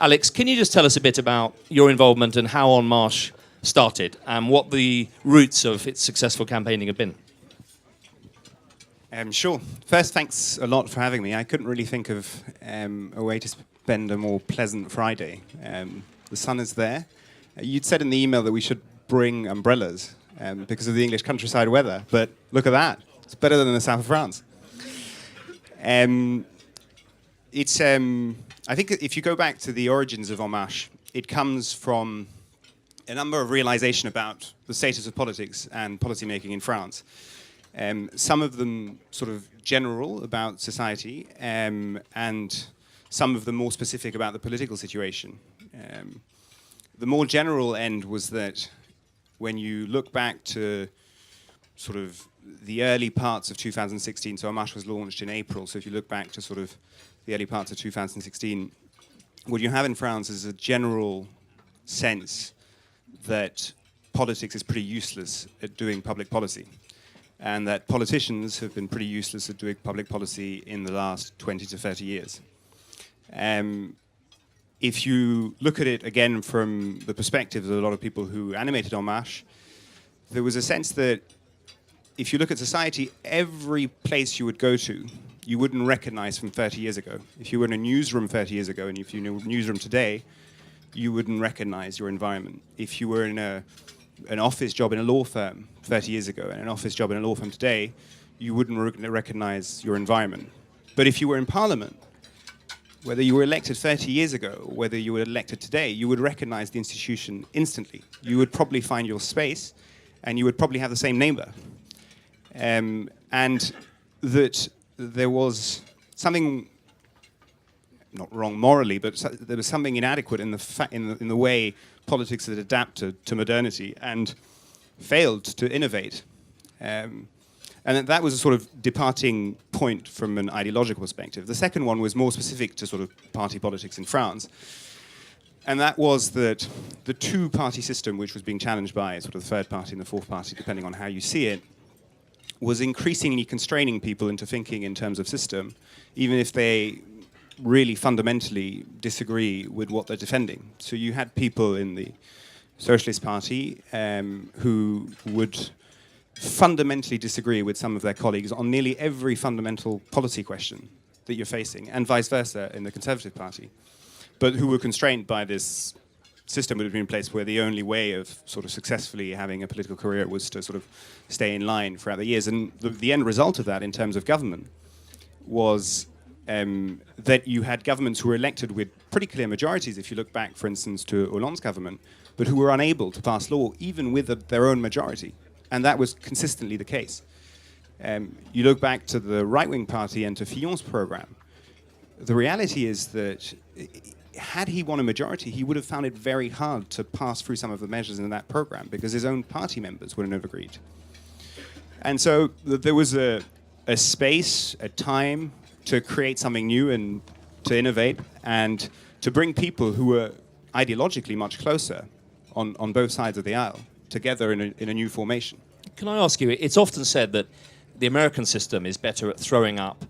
Alex, can you just tell us a bit about your involvement and how En Marche started and what the roots of its successful campaigning have been? Sure. First, thanks a lot for having me. I couldn't really think of a way to spend a more pleasant Friday. The sun is there. You'd said in the email that we should bring umbrellas because of the English countryside weather, but look at that. It's better than the south of France. I think if you go back to the origins of En Marche, it comes from a number of realization about the status of politics and policymaking in France. Some of them sort of general about society, and some of them more specific about the political situation. The more general end was that when you look back to sort of the early parts of 2016, so En Marche was launched in April, so if you look back to sort of the early parts of 2016, what you have in France is a general sense that politics is pretty useless at doing public policy, and that politicians have been pretty useless at doing public policy in the last 20 to 30 years. If you look at it again from the perspective of a lot of people who animated En Marche, there was a sense that if you look at society, every place you would go to, you wouldn't recognize from 30 years ago. If you were in a newsroom 30 years ago, and if you knew a newsroom today, you wouldn't recognize your environment. If you were in an office job in a law firm 30 years ago and an office job in a law firm today, you wouldn't recognize your environment. But if you were in parliament, whether you were elected 30 years ago, whether you were elected today, you would recognize the institution instantly. You would probably find your space, and you would probably have the same neighbor. And that there was something, not wrong morally, but there was something inadequate in the way politics had adapted to modernity and failed to innovate. And that was a sort of departing point from an ideological perspective. The second one was more specific to sort of party politics in France. And that was that the two-party system, which was being challenged by sort of the third party and the fourth party, depending on how you see it, was increasingly constraining people into thinking in terms of system, even if they really fundamentally disagree with what they're defending. So you had people in the Socialist Party who would fundamentally disagree with some of their colleagues on nearly every fundamental policy question that you're facing, and vice versa in the Conservative Party, but who were constrained by this system that had been in place where the only way of sort of successfully having a political career was to sort of stay in line throughout the years. And the end result of that in terms of government was that you had governments who were elected with pretty clear majorities, if you look back, for instance, to Hollande's government, but who were unable to pass law even with their own majority. And that was consistently the case. You look back to the right-wing party and to Fillon's program. The reality is that had he won a majority, he would have found it very hard to pass through some of the measures in that program because his own party members wouldn't have agreed. And so there was a space, a time to create something new and to innovate and to bring people who were ideologically much closer on both sides of the aisle together in a new formation. Can I ask you, it's often said that the American system is better at throwing up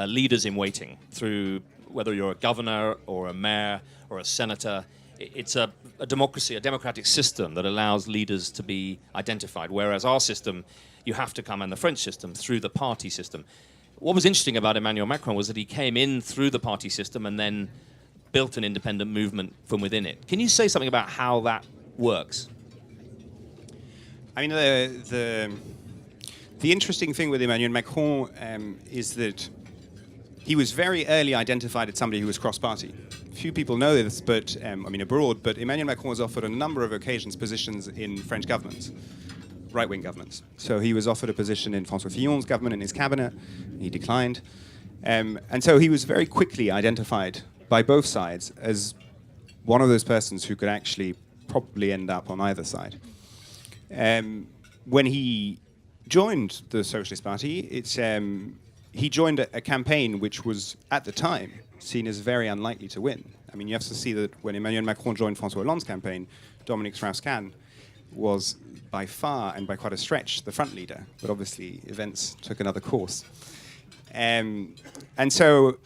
leaders in waiting through whether you're a governor or a mayor or a senator. It's a democracy, a democratic system that allows leaders to be identified, whereas our system, you have to come, and the French system, through the party system. What was interesting about Emmanuel Macron was that he came in through the party system and then built an independent movement from within it. Can you say something about how that works? I mean, the interesting thing with Emmanuel Macron is that he was very early identified as somebody who was cross-party. Few people know this, but abroad. But Emmanuel Macron was offered on a number of occasions positions in French governments, right-wing governments. So he was offered a position in François Fillon's government in his cabinet. He declined, and so he was very quickly identified by both sides as one of those persons who could actually probably end up on either side. When he joined the Socialist Party, he joined a campaign which was, at the time, seen as very unlikely to win. I mean, you have to see that when Emmanuel Macron joined François Hollande's campaign, Dominique Strauss-Kahn was by far and by quite a stretch the front leader, but obviously events took another course. And so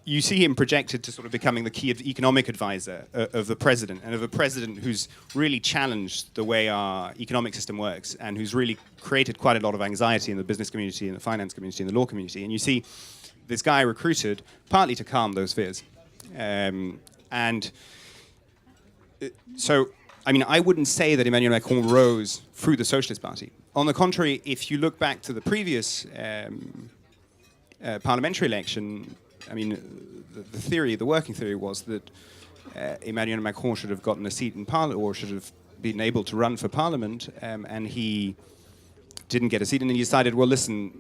you see him projected to sort of becoming the key economic advisor of the president, and of a president who's really challenged the way our economic system works, and who's really created quite a lot of anxiety in the business community, in the finance community, in the law community. And you see this guy recruited partly to calm those fears. So, I mean, I wouldn't say that Emmanuel Macron rose through the Socialist Party. On the contrary, if you look back to the previous parliamentary election, I mean, the working theory was that Emmanuel Macron should have gotten a seat in Parliament, or should have been able to run for Parliament, and he didn't get a seat, and he decided, well, listen,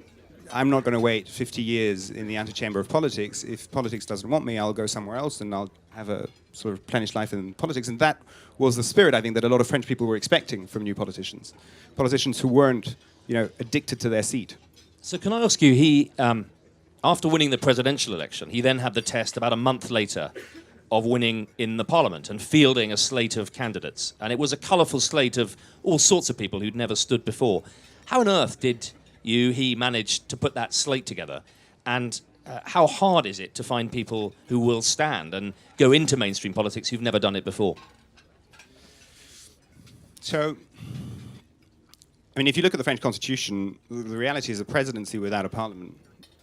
I'm not going to wait 50 years in the antechamber of politics. If politics doesn't want me, I'll go somewhere else, and I'll have a sort of plenished life in politics. And that was the spirit, I think, that a lot of French people were expecting from new politicians who weren't, addicted to their seat. So can I ask you, he, after winning the presidential election, he then had the test about a month later of winning in the parliament and fielding a slate of candidates. And it was a colourful slate of all sorts of people who'd never stood before. How on earth did he managed to put that slate together, and how hard is it to find people who will stand and go into mainstream politics who've never done it before? So, I mean, if you look at the French Constitution, the reality is a presidency without a parliament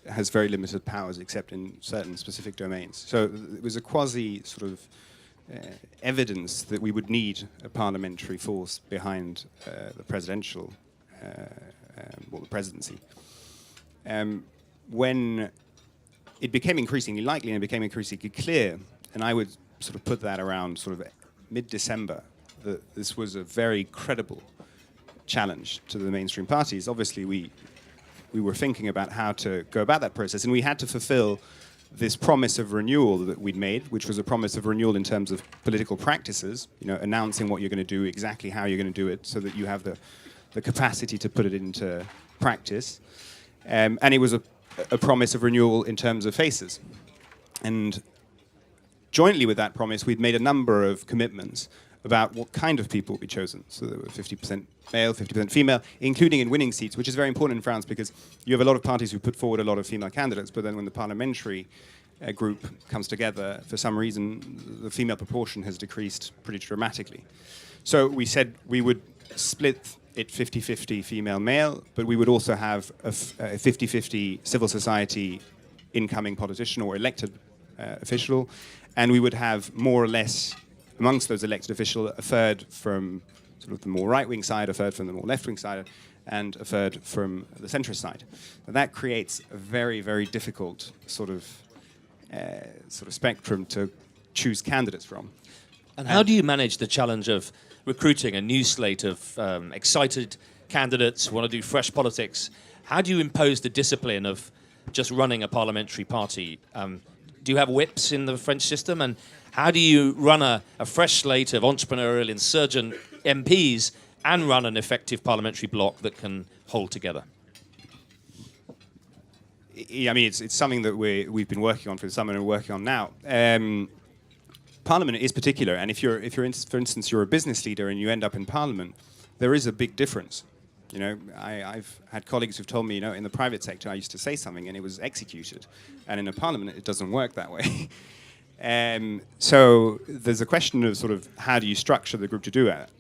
has very limited powers, except in certain specific domains. So it was a quasi sort of evidence that we would need a parliamentary force behind the presidential the presidency. When it became increasingly likely and it became increasingly clear, and I would sort of put that around sort of mid-December, that this was a very credible challenge to the mainstream parties. Obviously, we were thinking about how to go about that process, and we had to fulfill this promise of renewal that we'd made, which was a promise of renewal in terms of political practices, announcing what you're going to do, exactly how you're going to do it, so that you have the capacity to put it into practice. And it was a promise of renewal in terms of faces. And jointly with that promise, we'd made a number of commitments about what kind of people would be chosen. So there were 50% male, 50% female, including in winning seats, which is very important in France because you have a lot of parties who put forward a lot of female candidates, but then when the parliamentary group comes together, for some reason, the female proportion has decreased pretty dramatically. So we said we would split it 50-50 female-male, but we would also have a 50-50 civil society incoming politician or elected official, and we would have more or less, amongst those elected officials, a third from sort of the more right-wing side, a third from the more left-wing side, and a third from the centrist side. And that creates a very, very difficult sort of spectrum to choose candidates from. And how do you manage the challenge of recruiting a new slate of excited candidates who want to do fresh politics? How do you impose the discipline of just running a parliamentary party? Do you have whips in the French system? And how do you run a fresh slate of entrepreneurial insurgent MPs and run an effective parliamentary bloc that can hold together? I mean, it's something that we've been working on for the summer and working on now. Parliament is particular, and if you're for instance, you're a business leader and you end up in Parliament, there is a big difference. I've had colleagues who've told me, in the private sector I used to say something and it was executed, and in a Parliament it doesn't work that way. So there's a question of sort of how do you structure the group to do that.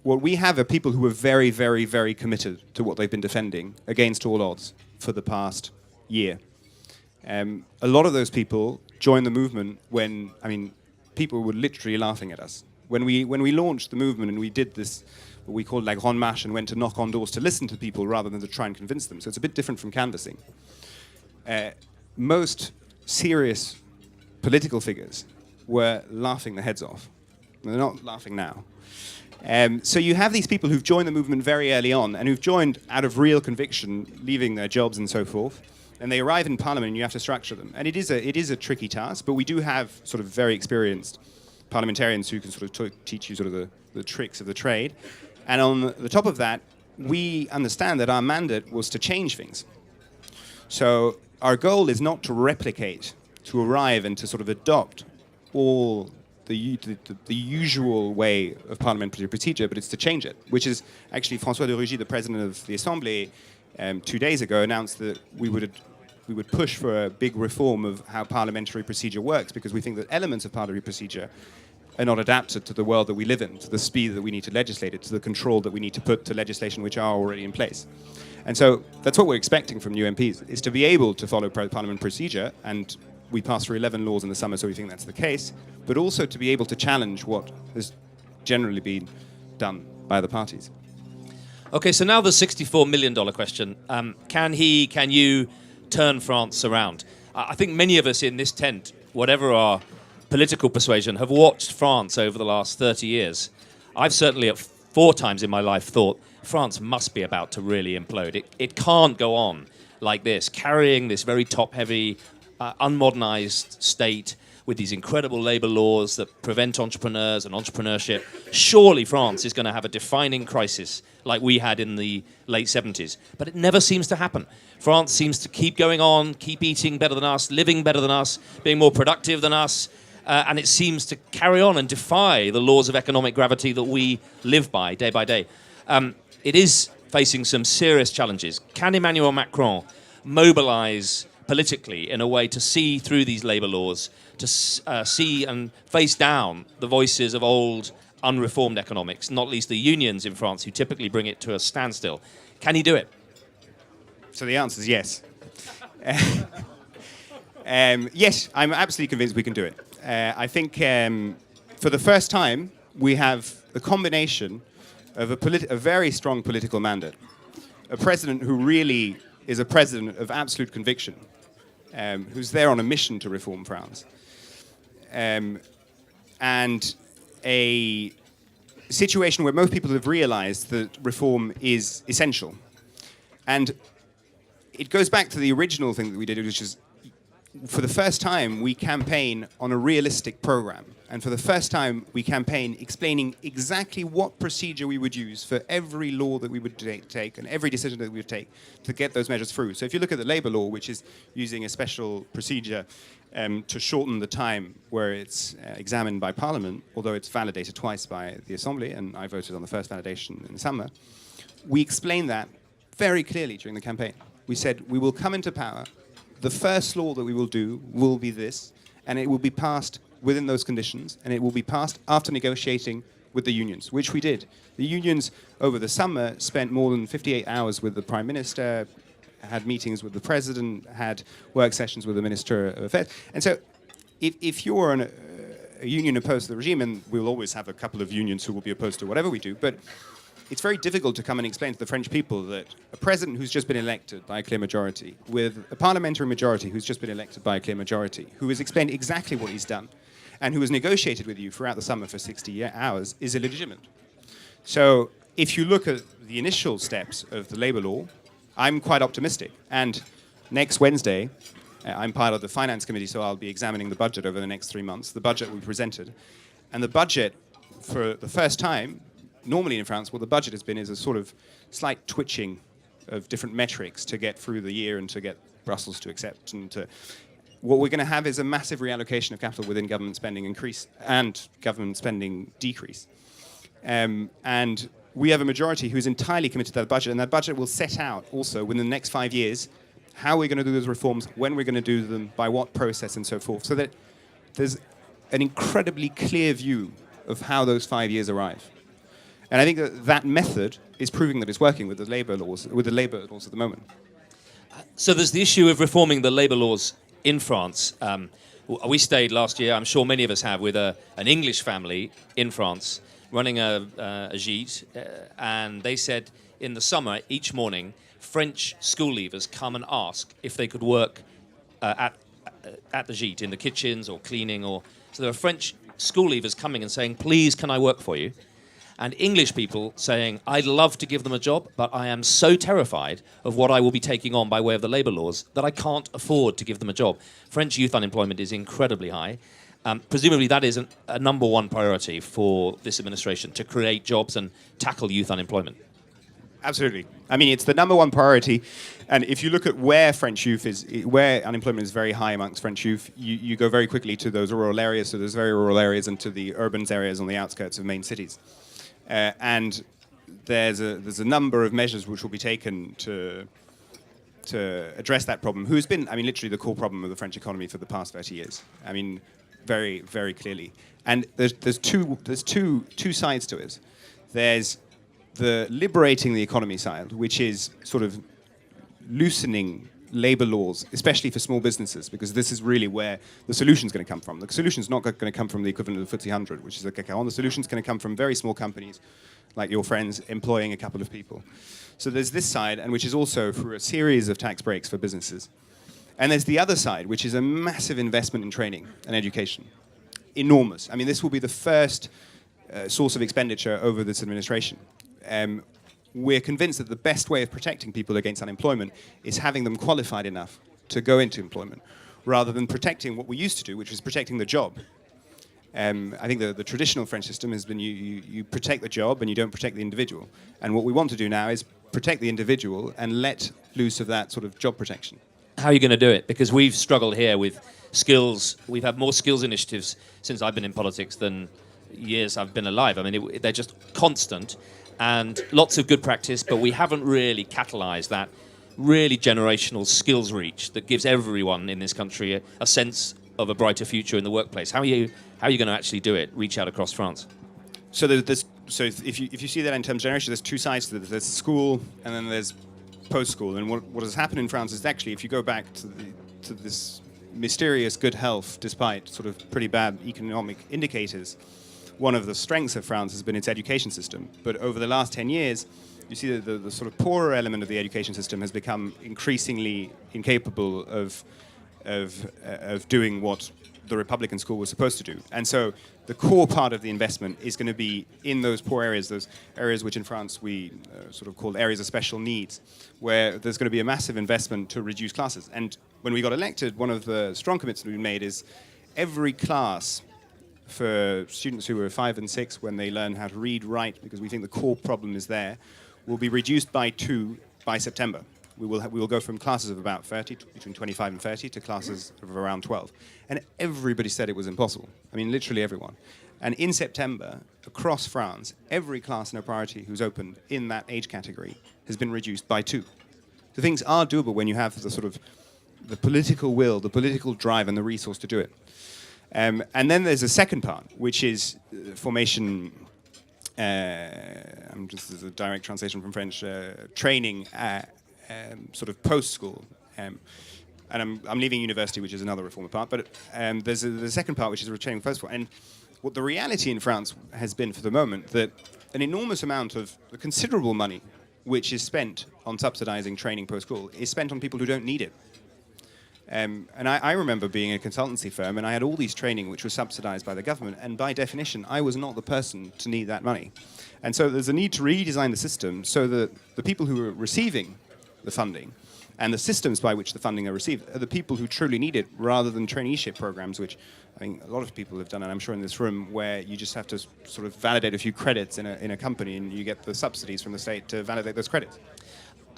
What we have are people who are very, very, very committed to what they've been defending against all odds for the past year. A lot of those people joined the movement when, people were literally laughing at us. When we launched the movement and we did this, what we called la grande marche, and went to knock on doors to listen to people rather than to try and convince them. So it's a bit different from canvassing. Most serious political figures were laughing their heads off. They're not laughing now. So you have these people who've joined the movement very early on and who've joined out of real conviction, leaving their jobs and so forth. And they arrive in Parliament and you have to structure them. And it is a tricky task, but we do have sort of very experienced parliamentarians who can sort of teach you sort of the tricks of the trade. And on the top of that, we understand that our mandate was to change things. So our goal is not to replicate, to arrive and to sort of adopt all the usual way of parliamentary procedure, but it's to change it, which is actually François de Rugy, the president of the Assemblée, 2 days ago announced that we would we would push for a big reform of how parliamentary procedure works, because we think that elements of parliamentary procedure are not adapted to the world that we live in, to the speed that we need to legislate it, to the control that we need to put to legislation which are already in place. And so that's what we're expecting from new MPs, is to be able to follow parliament procedure, and we passed through 11 laws in the summer, so we think that's the case, but also to be able to challenge what has generally been done by the parties. Okay, so now the $64 million question. Can you turn France around? I think many of us in this tent, whatever our political persuasion, have watched France over the last 30 years. I've certainly at 4 times in my life thought France must be about to really implode. It can't go on like this, carrying this very top-heavy, unmodernized state with these incredible labor laws that prevent entrepreneurs and entrepreneurship. Surely France is going to have a defining crisis like we had in the late 70s. But it never seems to happen. France seems to keep going on, keep eating better than us, living better than us, being more productive than us, and it seems to carry on and defy the laws of economic gravity that we live by day. It is facing some serious challenges. Can Emmanuel Macron mobilize politically in a way to see through these labor laws, to see and face down the voices of old, unreformed economics, not least the unions in France, who typically bring it to a standstill? Can he do it? So the answer is yes. Yes, I'm absolutely convinced we can do it. I think for the first time, we have a combination of a very strong political mandate, a president who really is a president of absolute conviction, who's there on a mission to reform France, and a situation where most people have realized that reform is essential. And it goes back to the original thing that we did, which is, for the first time, we campaign on a realistic program. And for the first time, we campaign explaining exactly what procedure we would use for every law that we would take and every decision that we would take to get those measures through. So if you look at the labor law, which is using a special procedure to shorten the time where it's examined by Parliament, although it's validated twice by the Assembly, and I voted on the first validation in the summer, we explained that very clearly during the campaign. We said, we will come into power, the first law that we will do will be this, and it will be passed within those conditions, and it will be passed after negotiating with the unions, which we did. The unions over the summer spent more than 58 hours with the Prime Minister, had meetings with the President, had work sessions with the Minister of Affairs. And so if you're a union opposed to the regime, and we'll always have a couple of unions who will be opposed to whatever we do, but it's very difficult to come and explain to the French people that a president who's just been elected by a clear majority, with a parliamentary majority who's just been elected by a clear majority, who has explained exactly what he's done, and who has negotiated with you throughout the summer for 60 hours, is illegitimate. So if you look at the initial steps of the labor law, I'm quite optimistic. And next Wednesday, I'm part of the Finance Committee, so I'll be examining the budget over the next 3 months, the budget we presented. And the budget, for the first time, normally in France, what the budget has been is a sort of slight twitching of different metrics to get through the year and to get Brussels to accept. And what we're going to have is a massive reallocation of capital within government spending increase and government spending decrease. And we have a majority who is entirely committed to that budget, and that budget will set out also within the next 5 years how we're going to do those reforms, when we're going to do them, by what process, and so forth, so that there's an incredibly clear view of how those 5 years arrive. And I think that method is proving that it's working with the labor laws at the moment. So there's the issue of reforming the labor laws in France. We stayed last year, I'm sure many of us have, with an English family in France running a gîte, and they said in the summer, each morning, French school leavers come and ask if they could work at the gîte, in the kitchens or cleaning. So there are French school leavers coming and saying, please, can I work for you? And English people saying, I'd love to give them a job, but I am so terrified of what I will be taking on by way of the labour laws that I can't afford to give them a job. French youth unemployment is incredibly high. Presumably that is a number one priority for this administration, to create jobs and tackle youth unemployment. Absolutely. I mean, it's the number one priority. And if you look at where where unemployment is very high amongst French youth, you go very quickly to those rural areas, so those very rural areas, and to the urban areas on the outskirts of main cities. And there's a number of measures which will be taken to to address that problem, who has been, I mean, literally the core problem of the French economy for the past 30 years. I mean, very, very clearly. And there's two sides to it. There's the liberating the economy side, which is sort of loosening labor laws, especially for small businesses, because this is really where the solution is going to come from. The solution is not going to come from the equivalent of the FTSE 100, which is the cacao. The solution is going to come from very small companies, like your friends, employing a couple of people. So there's this side, and which is also through a series of tax breaks for businesses. And there's the other side, which is a massive investment in training and education. Enormous. I mean, this will be the first source of expenditure over this administration. We're convinced that the best way of protecting people against unemployment is having them qualified enough to go into employment, rather than protecting what we used to do, which was protecting the job. I think the traditional French system has been you protect the job and you don't protect the individual. And what we want to do now is protect the individual and let loose of that sort of job protection. How are you going to do it? Because we've struggled here with skills. We've had more skills initiatives since I've been in politics than years I've been alive. I mean, they're just constant. And lots of good practice, but we haven't really catalyzed that really generational skills reach that gives everyone in this country a sense of a brighter future in the workplace. How are you going to actually do it? Reach out across France. So if you see that in terms of generation, there's two sides to this. There's school and then there's post-school. And what has happened in France is actually, if you go back to this mysterious good health, despite sort of pretty bad economic indicators, one of the strengths of France has been its education system. But over the last 10 years, you see that the sort of poorer element of the education system has become increasingly incapable of doing what the Republican school was supposed to do. And so the core part of the investment is going to be in those poor areas, those areas which in France we sort of call areas of special needs, where there's going to be a massive investment to reduce classes. And when we got elected, one of the strong commitments we made is every class for students who were 5 and 6, when they learn how to read, write, because we think the core problem is there, will be reduced by 2 by September. We will go from classes of about 30, between 25 and 30, to classes of around 12. And everybody said it was impossible. I mean, literally everyone. And in September, across France, every class in a priority who's opened in that age category has been reduced by 2. So things are doable when you have the sort of the political will, the political drive, and the resource to do it. And then there's a second part, which is formation. This is a direct translation from French. Training, sort of post-school. And I'm leaving university, which is another reform part. But there's the second part, which is training post-school. And what the reality in France has been for the moment, that an enormous amount of the considerable money which is spent on subsidizing training post-school is spent on people who don't need it. And I remember being in a consultancy firm, and I had all these training which was subsidized by the government, and by definition, I was not the person to need that money. And so there's a need to redesign the system so that the people who are receiving the funding and the systems by which the funding are received are the people who truly need it, rather than traineeship programs, which I think a lot of people have done, and I'm sure in this room, where you just have to sort of validate a few credits in a company, and you get the subsidies from the state to validate those credits.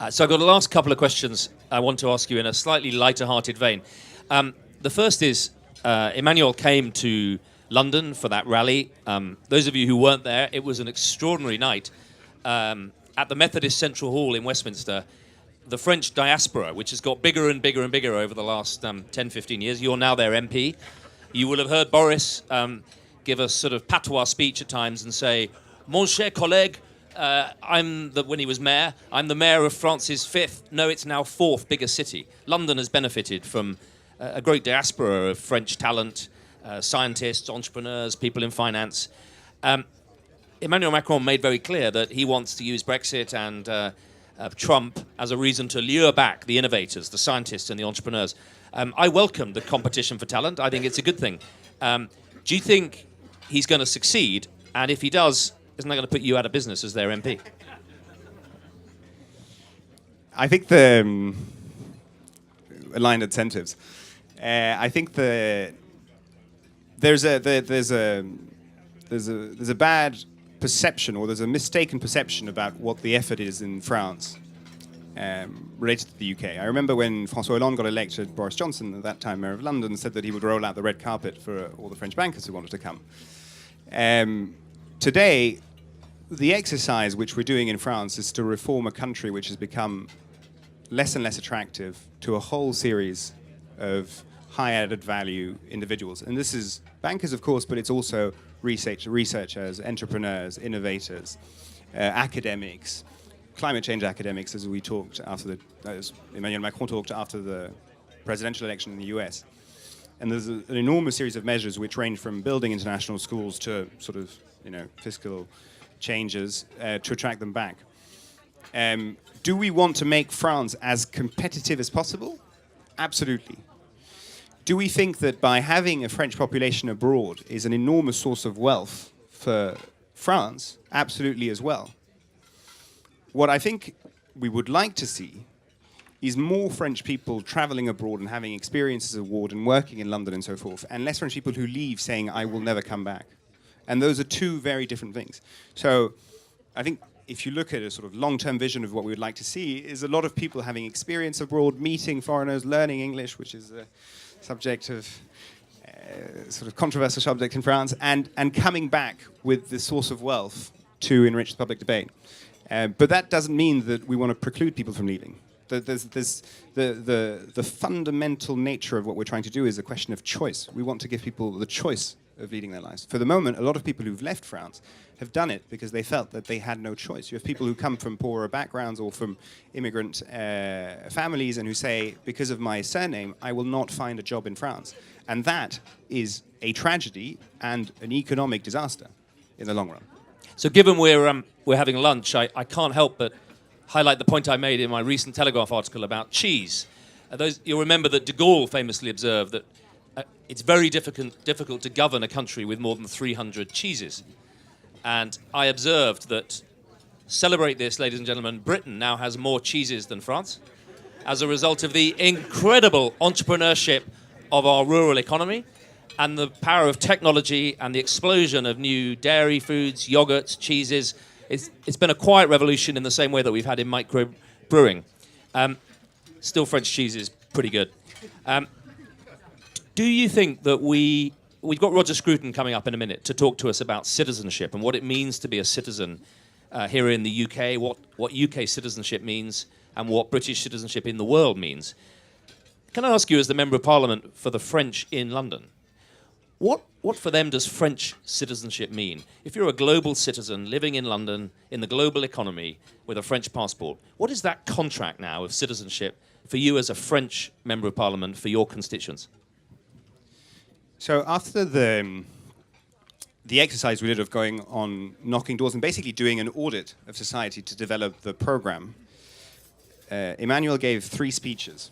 So I've got the last couple of questions I want to ask you in a slightly lighter-hearted vein. The first is, Emmanuel came to London for that rally. Those of you who weren't there, it was an extraordinary night. At the Methodist Central Hall in Westminster, the French diaspora, which has got bigger and bigger and bigger over the last 10, 15 years. You're now their MP. You will have heard Boris give a sort of patois speech at times and say, "Mon cher collègue, when he was mayor, I'm the mayor of France's 5th, no, it's now 4th biggest city." London has benefited from a great diaspora of French talent, scientists, entrepreneurs, people in finance. Emmanuel Macron made very clear that he wants to use Brexit and Trump as a reason to lure back the innovators, the scientists and the entrepreneurs. I welcome the competition for talent. I think it's a good thing. Do you think he's going to succeed? And if he does, isn't that going to put you out of business as their MP? I think the aligned incentives. I think there's a bad perception, or there's a mistaken perception about what the effort is in France related to the UK. I remember when François Hollande got elected, Boris Johnson, at that time mayor of London, said that he would roll out the red carpet for all the French bankers who wanted to come. Today, the exercise which we're doing in France is to reform a country which has become less and less attractive to a whole series of high added value individuals. And this is bankers, of course, but it's also researchers, entrepreneurs, innovators, academics, climate change academics, as we talked as Emmanuel Macron talked after the presidential election in the US. And there's an enormous series of measures which range from building international schools to sort of, fiscal changes to attract them back. Do we want to make France as competitive as possible? Absolutely. Do we think that by having a French population abroad is an enormous source of wealth for France? Absolutely as well. What I think we would like to see is more French people traveling abroad and having experiences abroad and working in London and so forth, and less French people who leave saying, I will never come back. And those are two very different things. So I think if you look at a sort of long-term vision of what we would like to see, is a lot of people having experience abroad, meeting foreigners, learning English, which is a subject of sort of controversial subject in France, and coming back with the source of wealth to enrich the public debate. But that doesn't mean that we want to preclude people from leaving. The fundamental nature of what we're trying to do is a question of choice. We want to give people the choice of leading their lives. For the moment, a lot of people who've left France have done it because they felt that they had no choice. You have people who come from poorer backgrounds or from immigrant families and who say, because of my surname, I will not find a job in France. And that is a tragedy and an economic disaster in the long run. So given we're having lunch, I can't help but highlight the point I made in my recent Telegraph article about cheese. You'll remember that de Gaulle famously observed that it's very difficult to govern a country with more than 300 cheeses. And I observed that, celebrate this, ladies and gentlemen, Britain now has more cheeses than France as a result of the incredible entrepreneurship of our rural economy and the power of technology and the explosion of new dairy foods, yogurts, cheeses. It's been a quiet revolution in the same way that we've had in micro brewing. Still, French cheese is pretty good. Do you think that we've got Roger Scruton coming up in a minute to talk to us about citizenship and what it means to be a citizen here in the UK, what UK citizenship means and what British citizenship in the world means. Can I ask you, as the Member of Parliament for the French in London, what for them does French citizenship mean? If you're a global citizen living in London, in the global economy, with a French passport, what is that contract now of citizenship for you as a French Member of Parliament for your constituents? So after the exercise we did of going on knocking doors and basically doing an audit of society to develop the program, Emmanuel gave 3 speeches.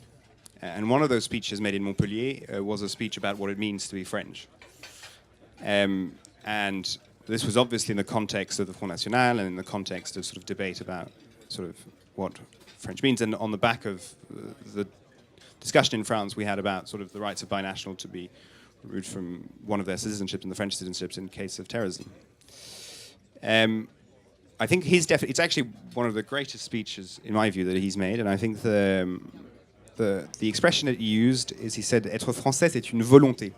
And one of those speeches made in Montpellier was a speech about what it means to be French. And this was obviously in the context of the Front National and in the context of sort of debate about sort of what French means. And on the back of the discussion in France we had about sort of the rights of binational to be removed from one of their citizenships and the French citizenships in case of terrorism. I think it's actually one of the greatest speeches, in my view, that he's made. And I think the expression that he used is, he said, "Être français, c'est une volonté."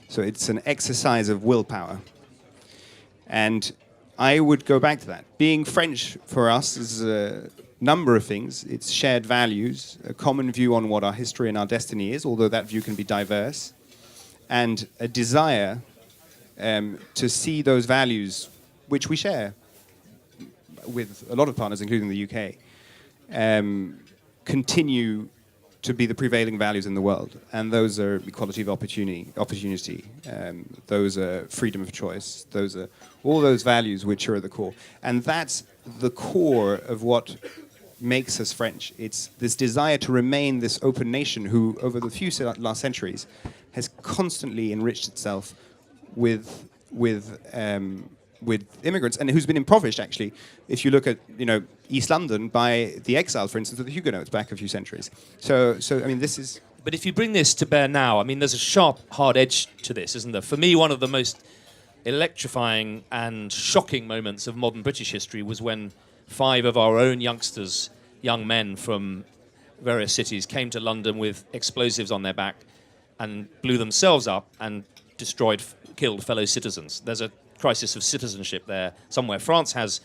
So it's an exercise of willpower. And I would go back to that. Being French for us is a number of things. It's shared values, a common view on what our history and our destiny is, although that view can be diverse, and a desire to see those values, which we share with a lot of partners, including the UK, continue to be the prevailing values in the world. And those are equality of opportunity, those are freedom of choice, those are all those values which are at the core. And that's the core of what makes us French. It's this desire to remain this open nation who, over the few last centuries, has constantly enriched itself with immigrants, and who's been impoverished, actually, if you look at East London, by the exile, for instance, of the Huguenots back a few centuries. So I mean, this is... But if you bring this to bear now, I mean, there's a sharp, hard edge to this, isn't there? For me, one of the most electrifying and shocking moments of modern British history was when 5 of our own young men from various cities, came to London with explosives on their back and blew themselves up and killed fellow citizens. There's a crisis of citizenship there somewhere. France has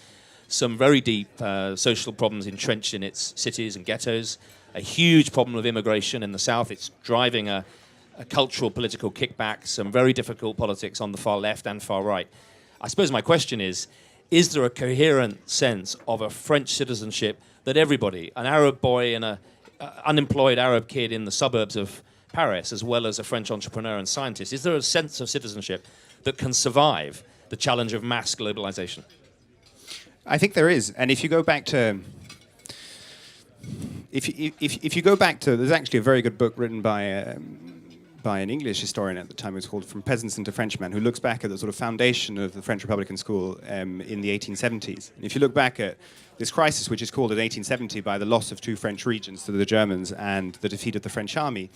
some very deep social problems entrenched in its cities and ghettos, a huge problem of immigration in the south. It's driving a cultural political kickback, some very difficult politics on the far left and far right. I suppose my question is there a coherent sense of a French citizenship that everybody, an Arab boy and an unemployed Arab kid in the suburbs of Paris, as well as a French entrepreneur and scientist, is there a sense of citizenship that can survive the challenge of mass globalization? I think there is. And if you go back to... If you go back to... There's actually a very good book written by an English historian at the time. It was called From Peasants into Frenchmen, who looks back at the sort of foundation of the French Republican School in the 1870s. And if you look back at this crisis, which is called in 1870 by the loss of 2 French regions to the Germans and the defeat of the French army,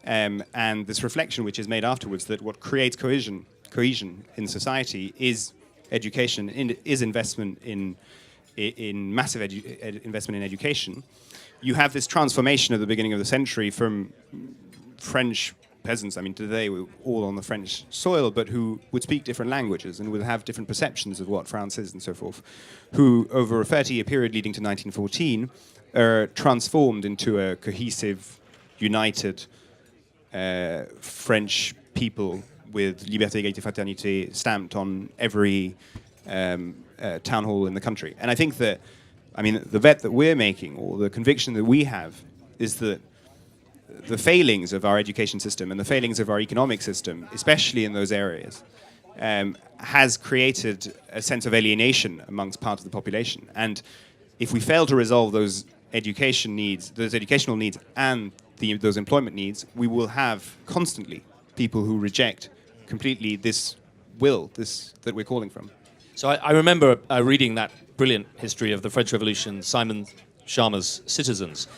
and this reflection which is made afterwards that what creates cohesion in society is education, is investment in massive investment in education. You have this transformation at the beginning of the century from French peasants, I mean, today we're all on the French soil, but who would speak different languages and would have different perceptions of what France is and so forth, who, over a 30-year period leading to 1914, are transformed into a cohesive, united French people with liberté, égalité, fraternité stamped on every town hall in the country. And I think that, I mean, the bet that we're making, or the conviction that we have, is that the failings of our education system and the failings of our economic system, especially in those areas, has created a sense of alienation amongst part of the population. And if we fail to resolve those education needs, those educational needs and those employment needs, we will have constantly people who reject completely this will, that we're calling from. So I remember reading that brilliant history of the French Revolution, Simon Schama's Citizens,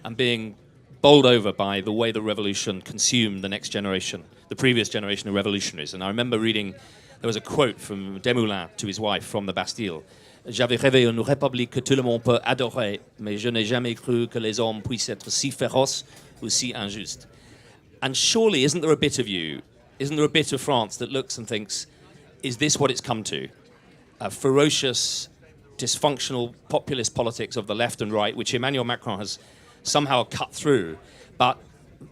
and being bowled over by the way the revolution consumed the next generation, the previous generation of revolutionaries. And I remember reading, there was a quote from Desmoulins to his wife from the Bastille. J'avais rêvé une république que tout le monde peut adorer, mais je n'ai jamais cru que les hommes puissent être si féroces ou si injustes. And surely, isn't there a bit of you, isn't there a bit of France that looks and thinks, is this what it's come to? A ferocious, dysfunctional populist politics of the left and right, which Emmanuel Macron has somehow cut through, but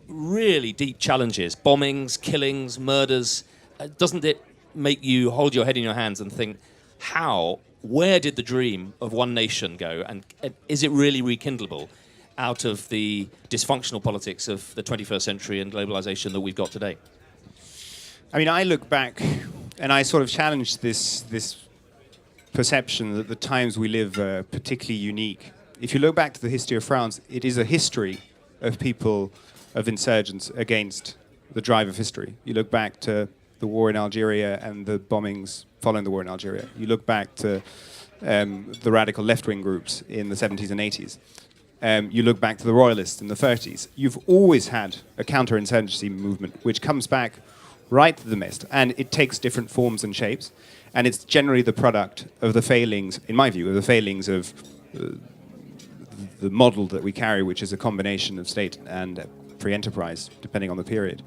really deep challenges, bombings, killings, murders. Doesn't it make you hold your head in your hands and think, where did the dream of one nation go? And is it really rekindlable out of the dysfunctional politics of the 21st century and globalization that we've got today? I mean, I look back and I sort of challenge this perception that the times we live are particularly unique. If you look back to the history of France, it is a history of people, of insurgents against the drive of history. You look back to the war in Algeria and the bombings following the war in Algeria. You look back to the radical left-wing groups in the 70s and 80s. You look back to the royalists in the 30s. You've always had a counterinsurgency movement which comes back right to the mist, and it takes different forms and shapes, and it's generally the product of the failings, in my view, of the failings of the model that we carry, which is a combination of state and free enterprise, depending on the period.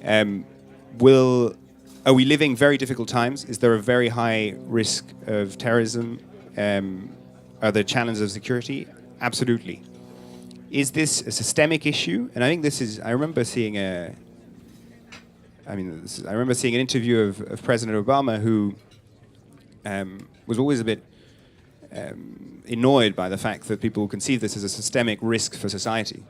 Are we living very difficult times? Is there a very high risk of terrorism? Are there challenges of security? Absolutely. Is this a systemic issue? And I think this is. I remember seeing an interview of President Obama, who was always a bit annoyed by the fact that people conceive this as a systemic risk for society.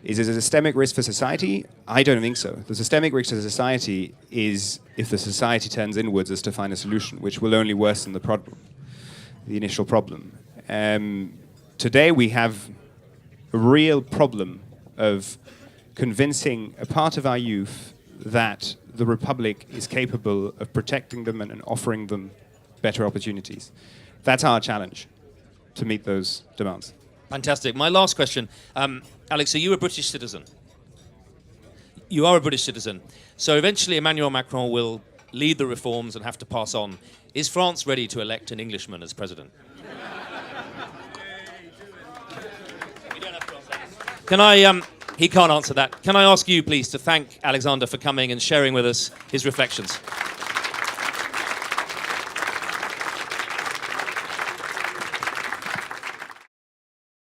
Is it a systemic risk for society? I don't think so. The systemic risk to society is if the society turns inwards as to find a solution, which will only worsen the problem, the initial problem. Today we have a real problem of convincing a part of our youth that the Republic is capable of protecting them and offering them better opportunities. That's our challenge, to meet those demands. Fantastic. My last question. Alex, are you a British citizen? You are a British citizen. So eventually Emmanuel Macron will lead the reforms and have to pass on. Is France ready to elect an Englishman as president? Can I... he can't answer that. Can I ask you, please, to thank Alexander for coming and sharing with us his reflections?